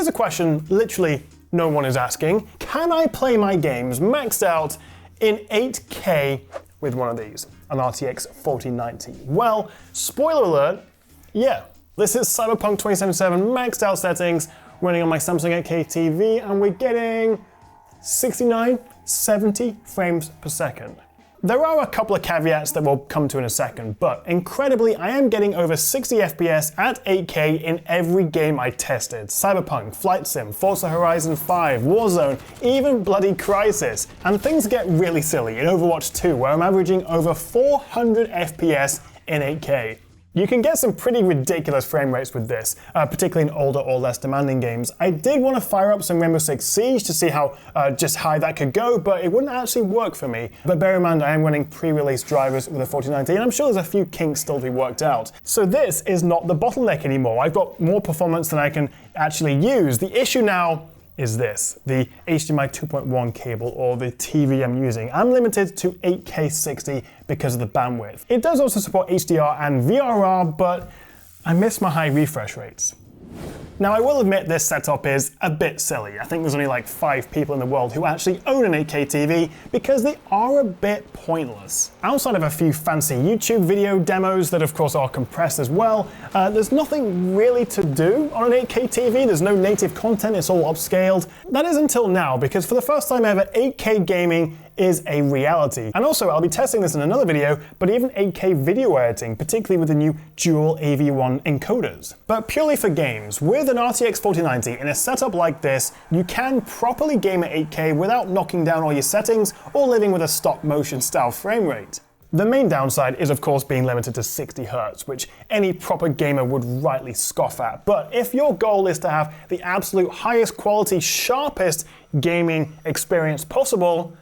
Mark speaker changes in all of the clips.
Speaker 1: here's a question literally no one is asking. Can I play my games maxed out in 8K with one of these, an RTX 4090? Well, spoiler alert, yeah. This is Cyberpunk 2077 maxed out settings running on my Samsung 8K TV, and we're getting 69, 70 frames per second. There are a couple of caveats that we'll come to in a second, but incredibly, I am getting over 60 FPS at 8K in every game I tested. Cyberpunk, Flight Sim, Forza Horizon 5, Warzone, even bloody Crysis. And things get really silly in Overwatch 2, where I'm averaging over 400 FPS in 8K. You can get some pretty ridiculous frame rates with this, particularly in older or less demanding games. I did want to fire up some Rainbow Six Siege to see how just high that could go, but it wouldn't actually work for me. But bear in mind, I am running pre-release drivers with a 4090, and I'm sure there's a few kinks still to be worked out. So this is not the bottleneck anymore. I've got more performance than I can actually use. The issue now is this, the HDMI 2.1 cable, or the TV I'm using. I'm limited to 8K 60 because of the bandwidth. It does also support HDR and VRR, but I miss my high refresh rates. Now, I will admit this setup is a bit silly. I think there's only like 5 people in the world who actually own an 8K TV because they are a bit pointless. Outside of a few fancy YouTube video demos that of course are compressed as well, there's nothing really to do on an 8K TV. There's no native content, it's all upscaled. That is until now, because for the first time ever, 8K gaming is a reality. And also, I'll be testing this in another video, but even 8K video editing, particularly with the new dual AV1 encoders. But purely for games, with an RTX 4090 in a setup like this, you can properly game at 8K without knocking down all your settings or living with a stop motion style frame rate. The main downside is of course being limited to 60 Hz, which any proper gamer would rightly scoff at. But if your goal is to have the absolute highest quality, sharpest gaming experience possible,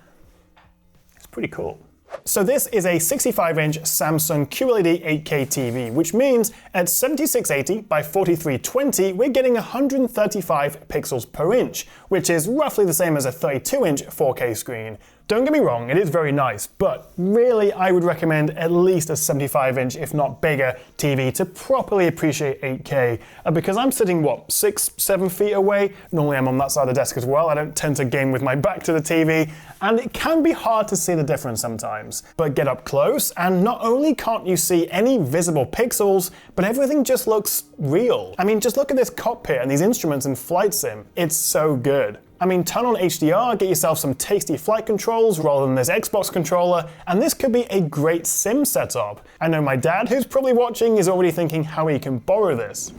Speaker 1: pretty cool. So this is a 65-inch Samsung QLED 8K TV, which means at 7680 by 4320, we're getting 135 pixels per inch, which is roughly the same as a 32-inch 4K screen. Don't get me wrong, it is very nice, but really I would recommend at least a 75-inch, if not bigger, TV to properly appreciate 8K, because I'm sitting, what, 6-7 feet away? Normally I'm on that side of the desk as well. I don't tend to game with my back to the TV, and it can be hard to see the difference sometimes. But get up close, and not only can't you see any visible pixels, but everything just looks real. I mean, just look at this cockpit and these instruments in Flight Sim. It's so good. I mean, turn on HDR, get yourself some tasty flight controls rather than this Xbox controller, and this could be a great sim setup. I know my dad, who's probably watching, is already thinking how he can borrow this.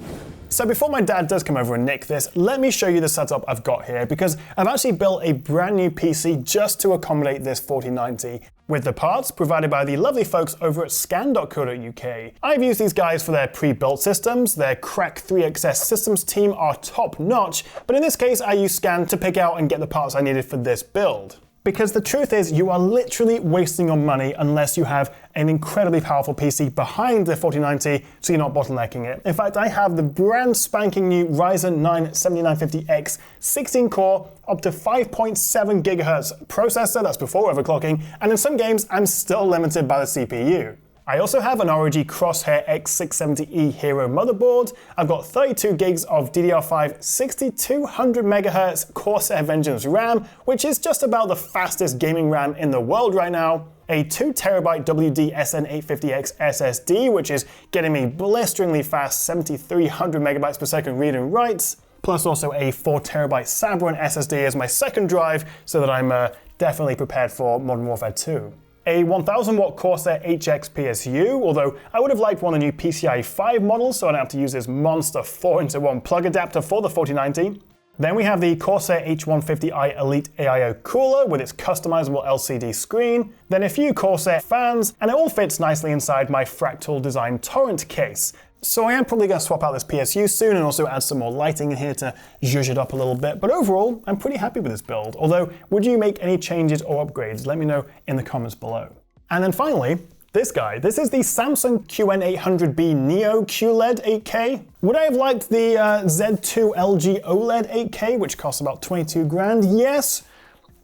Speaker 1: So before my dad does come over and nick this, let me show you the setup I've got here, because I've actually built a brand new PC just to accommodate this 4090, with the parts provided by the lovely folks over at scan.co.uk. I've used these guys for their pre-built systems. Their Crack 3XS systems team are top notch, but in this case I used Scan to pick out and get the parts I needed for this build. Because the truth is, you are literally wasting your money unless you have an incredibly powerful PC behind the 4090, so you're not bottlenecking it. In fact, I have the brand spanking new Ryzen 9 7950X 16-core, up to 5.7 GHz processor, that's before overclocking, and in some games, I'm still limited by the CPU. I also have an ROG Crosshair X670E Hero motherboard. I've got 32 gigs of DDR5 6200 MHz Corsair Vengeance RAM, which is just about the fastest gaming RAM in the world right now. A 2TB WD-SN850X SSD, which is getting me blisteringly fast 7300 megabytes per second read and writes, plus also a 4TB Sabron SSD as my second drive, so that I'm definitely prepared for Modern Warfare 2. A 1000 watt Corsair HX PSU, although I would have liked one of the new PCIe 5 models, so I don't have to use this monster 4-in-1 plug adapter for the 4090. Then we have the Corsair H150i Elite AIO cooler with its customizable LCD screen, then a few Corsair fans, and it all fits nicely inside my Fractal Design Torrent case. So I am probably going to swap out this PSU soon and also add some more lighting in here to zhuzh it up a little bit. But overall, I'm pretty happy with this build. Although, would you make any changes or upgrades? Let me know in the comments below. And then finally, this guy. This is the Samsung QN800B Neo QLED 8K. Would I have liked the Z2 LG OLED 8K, which costs about 22 grand? Yes,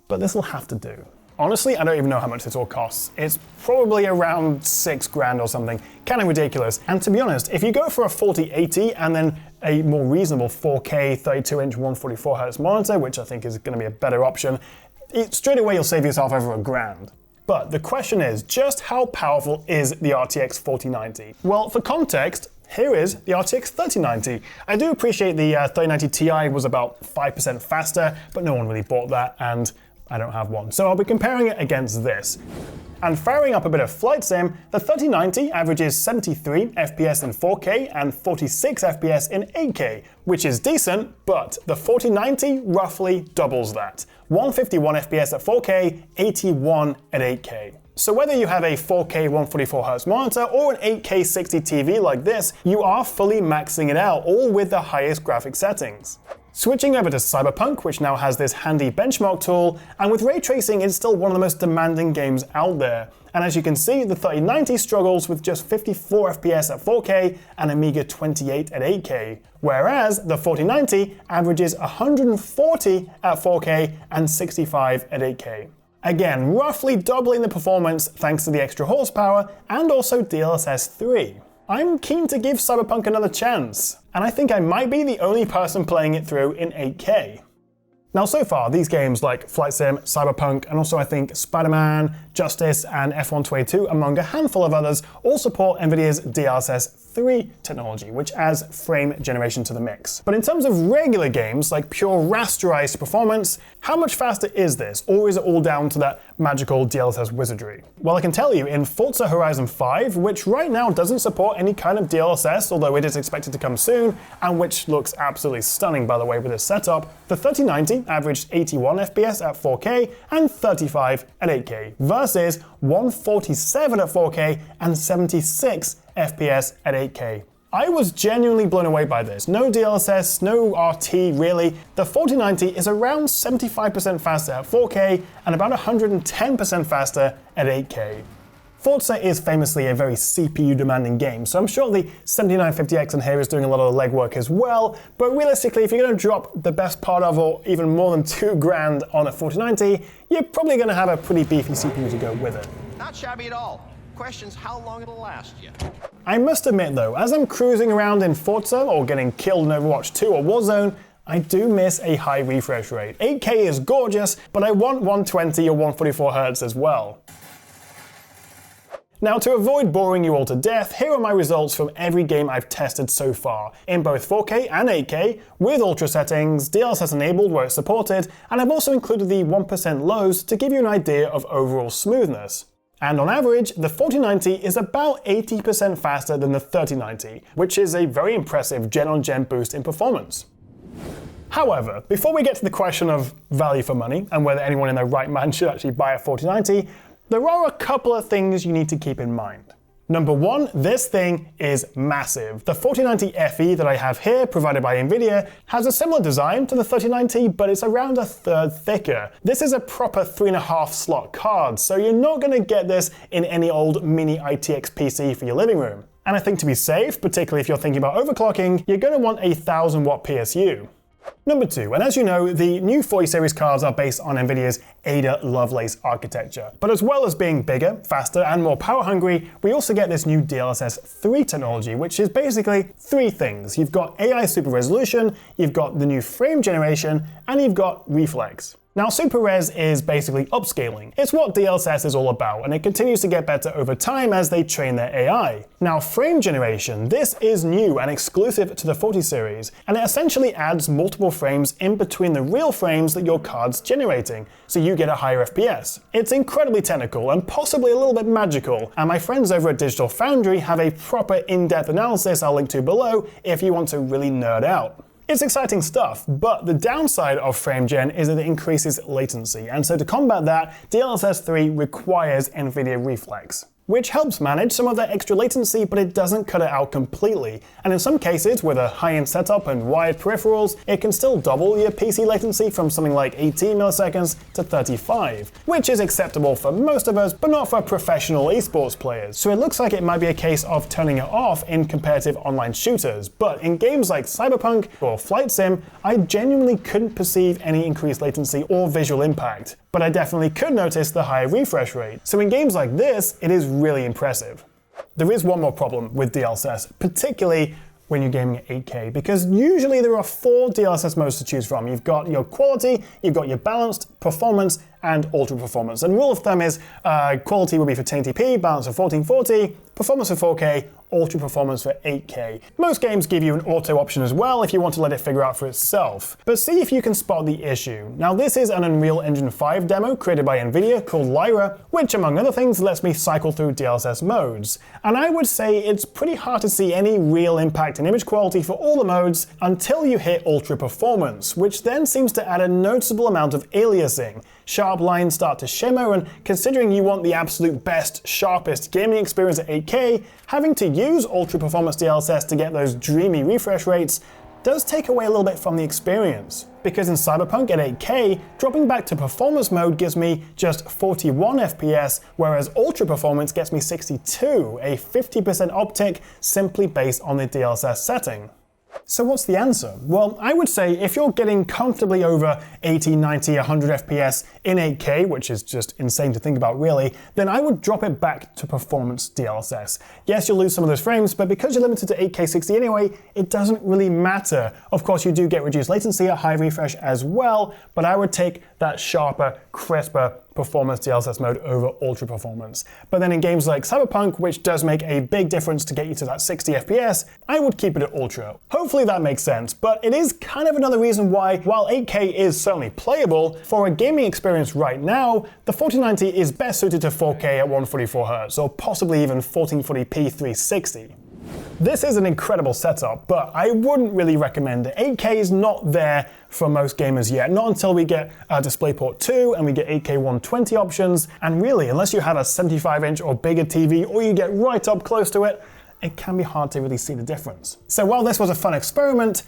Speaker 1: but this will have to do. Honestly, I don't even know how much this all costs. It's probably around $6,000 or something, kind of ridiculous. And to be honest, if you go for a 4080 and then a more reasonable 4K 32-inch 144Hz monitor, which I think is going to be a better option, straight away you'll save yourself over $1,000. But the question is, just how powerful is the RTX 4090? Well, for context, here is the RTX 3090. I do appreciate the 3090 Ti was about 5% faster, but no one really bought that, and I don't have one. So I'll be comparing it against this. And firing up a bit of flight sim, the 3090 averages 73 FPS in 4K and 46 FPS in 8K, which is decent, but the 4090 roughly doubles that. 151 FPS at 4K, 81 at 8K. So whether you have a 4K 144Hz monitor or an 8K 60 TV like this, you are fully maxing it out, all with the highest graphic settings. Switching over to Cyberpunk, which now has this handy benchmark tool, and with ray tracing, it's still one of the most demanding games out there. And as you can see, the 3090 struggles with just 54 FPS at 4K and a meager 28 at 8K, whereas the 4090 averages 140 at 4K and 65 at 8K. Again, roughly doubling the performance thanks to the extra horsepower and also DLSS 3. I'm keen to give Cyberpunk another chance, and I think I might be the only person playing it through in 8K. Now so far, these games like Flight Sim, Cyberpunk, and also I think Spider-Man, Justice, and F122, among a handful of others, all support NVIDIA's DLSS 3 technology, which adds frame generation to the mix. But in terms of regular games, like pure rasterized performance, how much faster is this, or is it all down to that magical DLSS wizardry? Well, I can tell you, in Forza Horizon 5, which right now doesn't support any kind of DLSS, although it is expected to come soon, and which looks absolutely stunning by the way with this setup, the 3090 averaged 81 FPS at 4K and 35 at 8K, versus 147 at 4K and 76 FPS at 8K. I was genuinely blown away by this. No DLSS, no RT really. The 4090 is around 75% faster at 4K and about 110% faster at 8K. Forza is famously a very CPU-demanding game, so I'm sure the 7950X in here is doing a lot of the legwork as well, but realistically, if you're going to drop the best part of, or even more than $2,000 on a 4090, you're probably going to have a pretty beefy CPU to go with it.
Speaker 2: Not shabby at all. Question's how long it'll last you.
Speaker 1: I must admit though, as I'm cruising around in Forza or getting killed in Overwatch 2 or Warzone, I do miss a high refresh rate. 8K is gorgeous, but I want 120 or 144 Hz as well. Now, to avoid boring you all to death, here are my results from every game I've tested so far, in both 4K and 8K, with ultra settings, DLSS enabled where it's supported, and I've also included the 1% lows to give you an idea of overall smoothness. And on average, the 4090 is about 80% faster than the 3090, which is a very impressive gen-on-gen boost in performance. However, before we get to the question of value for money, and whether anyone in their right mind should actually buy a 4090, there are a couple of things you need to keep in mind. Number one, this thing is massive. The 4090 FE that I have here, provided by NVIDIA, has a similar design to the 3090, but it's around a third thicker. This is a proper 3.5 slot card, so you're not going to get this in any old mini ITX PC for your living room. And I think to be safe, particularly if you're thinking about overclocking, you're going to want a 1000 watt PSU. Number two, and as you know, the new 40 series cards are based on NVIDIA's Ada Lovelace architecture. But as well as being bigger, faster, and more power hungry, we also get this new DLSS 3 technology, which is basically three things. You've got AI super resolution, you've got the new frame generation, and you've got reflex. Now, Super Res is basically upscaling. It's what DLSS is all about, and it continues to get better over time as they train their AI. Now, frame generation, this is new and exclusive to the 40 series, and it essentially adds multiple frames in between the real frames that your card's generating, so you get a higher FPS. It's incredibly technical and possibly a little bit magical, and my friends over at Digital Foundry have a proper in-depth analysis I'll link to below if you want to really nerd out. It's exciting stuff, but the downside of frame gen is that it increases latency, and so to combat that, DLSS 3 requires NVIDIA Reflex, which helps manage some of that extra latency, but it doesn't cut it out completely. And in some cases, with a high-end setup and wired peripherals, it can still double your PC latency from something like 18 milliseconds to 35, which is acceptable for most of us, but not for professional esports players. So it looks like it might be a case of turning it off in competitive online shooters, but in games like Cyberpunk or Flight Sim, I genuinely couldn't perceive any increased latency or visual impact. but I definitely could notice the higher refresh rate. So in games like this, it is really impressive. There is one more problem with DLSS, particularly when you're gaming at 8K, because usually there are 4 DLSS modes to choose from. You've got your quality, you've got your balanced, performance, and ultra performance. And rule of thumb is quality will be for 1080p, balance for 1440, performance for 4K, ultra performance for 8K. Most games give you an auto option as well if you want to let it figure out for itself. But see if you can spot the issue. Now this is an Unreal Engine 5 demo created by Nvidia called Lyra, which among other things lets me cycle through DLSS modes. And I would say it's pretty hard to see any real impact in image quality for all the modes until you hit ultra performance, which then seems to add a noticeable amount of aliasing. Sharp lines start to shimmer, and considering you want the absolute best, sharpest gaming experience at 8K, having to use ultra performance DLSS to get those dreamy refresh rates does take away a little bit from the experience. Because in Cyberpunk at 8K, dropping back to performance mode gives me just 41 FPS, whereas ultra performance gets me 62, a 50% uptick simply based on the DLSS setting. So what's the answer? Well, I would say if you're getting comfortably over 80, 90, 100 FPS in 8K, which is just insane to think about really, then I would drop it back to performance DLSS. Yes, you'll lose some of those frames, but because you're limited to 8K 60 anyway, it doesn't really matter. Of course, you do get reduced latency at high refresh as well, but I would take that sharper, crisper performance DLSS mode over ultra performance. But then in games like Cyberpunk, which does make a big difference to get you to that 60 FPS, I would keep it at ultra. Hopefully that makes sense, but it is kind of another reason why, while 8K is certainly playable, for a gaming experience right now, the 4090 is best suited to 4K at 144Hz, or possibly even 1440p 360. This is an incredible setup, but I wouldn't really recommend it. 8K is not there for most gamers yet, not until we get DisplayPort 2 and we get 8K 120 options, and really, unless you have a 75-inch or bigger TV or you get right up close to it, it can be hard to really see the difference. So while this was a fun experiment,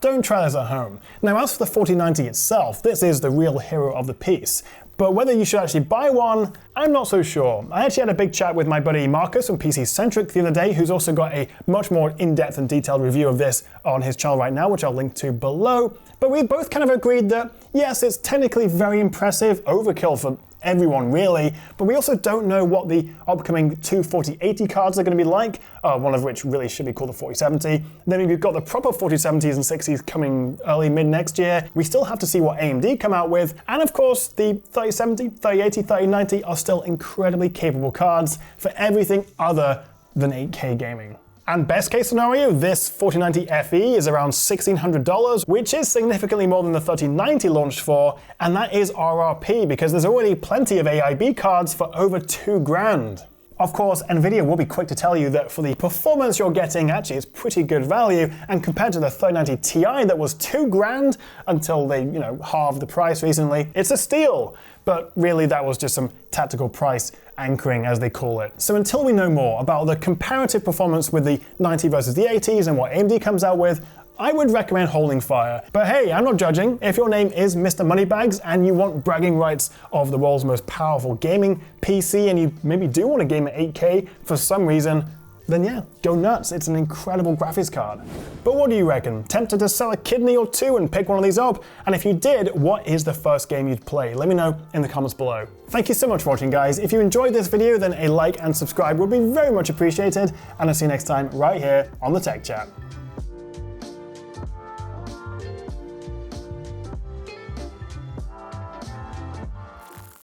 Speaker 1: don't try this at home. Now as for the 4090 itself, this is the real hero of the piece. But whether you should actually buy one, I'm not so sure. I actually had a big chat with my buddy Marcus from PC Centric the other day, who's also got a much more in-depth and detailed review of this on his channel right now, which I'll link to below. But we both kind of agreed that, yes, it's technically very impressive, overkill for everyone really, but we also don't know what the upcoming two 4080 cards are going to be like, one of which really should be called the 4070. Then we've got the proper 4070s and 60s coming early mid next year. We still have to see what AMD come out with, and of course the 3070, 3080, 3090 are still incredibly capable cards for everything other than 8K gaming. And best case scenario, this 4090 FE is around $1,600, which is significantly more than the 3090 launched for, and that is RRP because there's already plenty of AIB cards for over $2,000. Of course, Nvidia will be quick to tell you that for the performance you're getting, actually it's pretty good value, and compared to the 3090 Ti that was $2,000 until they, halved the price recently, it's a steal. But really that was just some tactical price anchoring, as they call it. So until we know more about the comparative performance with the 90 versus the 80s and what AMD comes out with, I would recommend holding fire. But hey, I'm not judging. If your name is Mr. Moneybags and you want bragging rights of the world's most powerful gaming PC and you maybe do want to game at 8K for some reason, then yeah, go nuts. It's an incredible graphics card. But what do you reckon? Tempted to sell a kidney or two and pick one of these up? And if you did, what is the first game you'd play? Let me know in the comments below. Thank you so much for watching, guys. If you enjoyed this video, then a like and subscribe would be very much appreciated. And I'll see you next time right here on the Tech Chat.